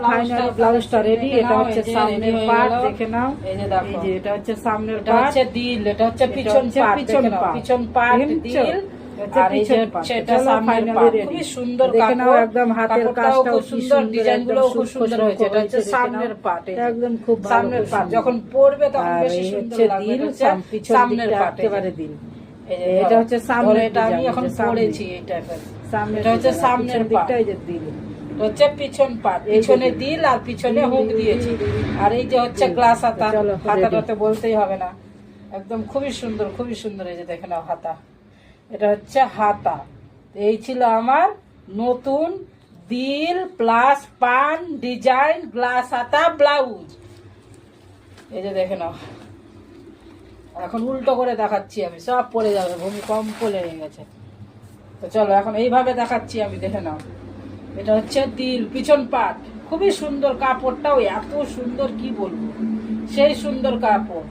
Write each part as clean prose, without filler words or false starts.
Final ব্লাউজটা ready. এটা হচ্ছে সামনের পার্ট, দেখে নাও। এই যে দেখো, এই যে এটা হচ্ছে সামনের পার্ট, এটা হচ্ছে দিল, এটা হচ্ছে পিছন পার্ট, পিছন পার্ট দিল, আর এই যে হচ্ছে এটা সামনের পার্ট। খুব সুন্দর দেখে নাও, একদম হাতের কাজটাও খুব সুন্দর, ডিজাইনগুলো খুব সুন্দর হয়েছে। এটা হচ্ছে সামনের পার্ট, একদম খুব সামনের পার্ট। যখন পরবে তখন বেশি সুন্দর লাগবে। এটা হচ্ছে সামনের পার্ট, একেবারে দিল। এটা হচ্ছে সামনে, এটা আমি এখন পরেছি এই টাইপের। সামনে এটা হচ্ছে সামনের দিকটা, এই যে দিল হচ্ছে পিছন পার্ট, পিছনে দিল আর পিছনে হুক দিয়েছি। আর এই যে হচ্ছে গ্লাস হাতা, হাতাটাতে বলতেই হবে না, একদম খুবই সুন্দর, খুবই সুন্দর। এই যে দেখে নাও হাতা, এটা হচ্ছে হাতা। এই ছিল আমার নতুন দিল প্লাস পান ডিজাইন গ্লাস হাতা ব্লাউজ। এই যে দেখে নাও, এখন উল্টো করে দেখাচ্ছি আমি, সব পড়ে যাবে, ভূমিকম্প লেগে গেছে। তো চলো এখন এইভাবে দেখাচ্ছি আমি, দেখে নাও। এটা হচ্ছে দিল পিছন পাট, খুবই সুন্দর, কাপড়টাও এত সুন্দর কি বলবো, সেই সুন্দর কাপড়।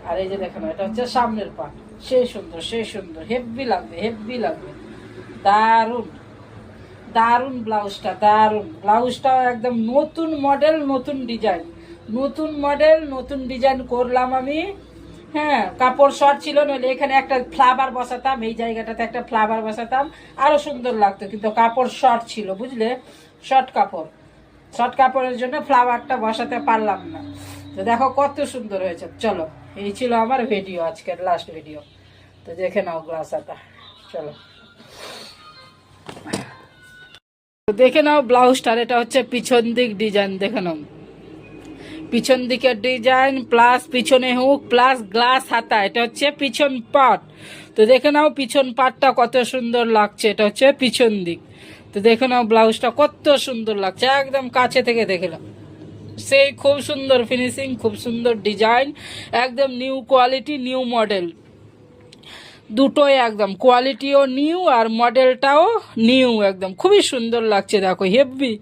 আর এই যে দেখো না, এটা হচ্ছে সামনের পাট, সেই সুন্দর, সেই সুন্দর, হেভি লাগবে, হেভি লাগবে, দারুন দারুন ব্লাউজটা, দারুন ব্লাউজটাও একদম নতুন মডেল, নতুন ডিজাইন, নতুন মডেল, নতুন ডিজাইন করলাম আমি। হ্যাঁ, কাপড় শর্ট ছিল, নইলে এখানে একটা ফ্লাওয়ার বসাতাম, এই জায়গাটাতে একটা ফ্লাওয়ার বসাতাম, আরো সুন্দর লাগতো, কিন্তু কাপড় শর্ট ছিল, বুঝলে, শর্ট কাপড়, শর্ট কাপড়ের জন্য ফ্লাওয়ারটা বসাতে পারলাম না। তো দেখো কত সুন্দর হয়েছে। চলো, এই ছিল আমার ভিডিও, আজকের লাস্ট ভিডিও। তো দেখে নাও গ্লাস হাতা, চলো দেখে নাও ব্লাউজটার। এটা হচ্ছে পিছন দিক ডিজাইন, দেখে নাও, পিছন দিকের ডিজাইন প্লাস পিছনে হুক প্লাস গ্লাস হাতা, এটা হচ্ছে পিছন পাট। তো দেখে নাও পিছন পাটটা কত সুন্দর লাগছে, এটা হচ্ছে পিছন দিক। তো দেখে নাও ব্লাউজটা কত সুন্দর লাগছে, একদম কাছে থেকে দেখে নাও, সেই খুব সুন্দর ফিনিশিং, খুব সুন্দর ডিজাইন, একদম নিউ কোয়ালিটি, নিউ মডেল, দুটোই একদম, কোয়ালিটিও নিউ আর মডেলটাও নিউ, একদম খুবই সুন্দর লাগছে। দেখো হেভি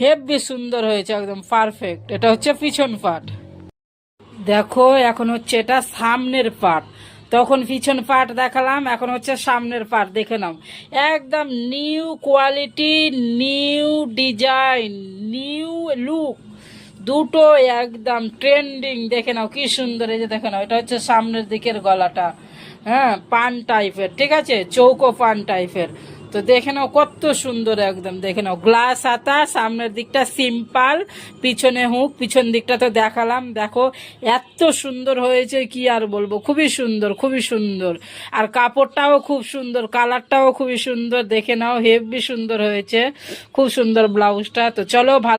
হেভি সুন্দর হয়েছে, একদম পারফেক্ট। এটা হচ্ছে পিছন পার্ট, দেখো এখন হচ্ছে এটা সামনের পার্ট। তখন পিছন পার্ট দেখালাম, এখন হচ্ছে সামনের পার্ট, দেখে নাও, একদম new quality, new design, new look, দুটো একদম ট্রেন্ডিং। দেখে নাও কি সুন্দর, এই যে দেখে নাও, এটা হচ্ছে সামনের দিকের গলাটা, হ্যাঁ পান টাইপের, ঠিক আছে, চৌকো পান টাইপের। তো দেখে নাও কত সুন্দর, একদম দেখে নাও, গ্লাস হাতা, সামনের দিকটা সিম্পল, পিছনে হুক, পিছন দিকটা তো দেখালাম। দেখো এত সুন্দর হয়েছে কি আর বলবো, খুবই সুন্দর, খুবই সুন্দর। আর কাপড়টাও খুব সুন্দর, কালারটাও খুবই সুন্দর, দেখে নাও হেভি সুন্দর হয়েছে, খুব সুন্দর ব্লাউজটা। তো চলো ভালো।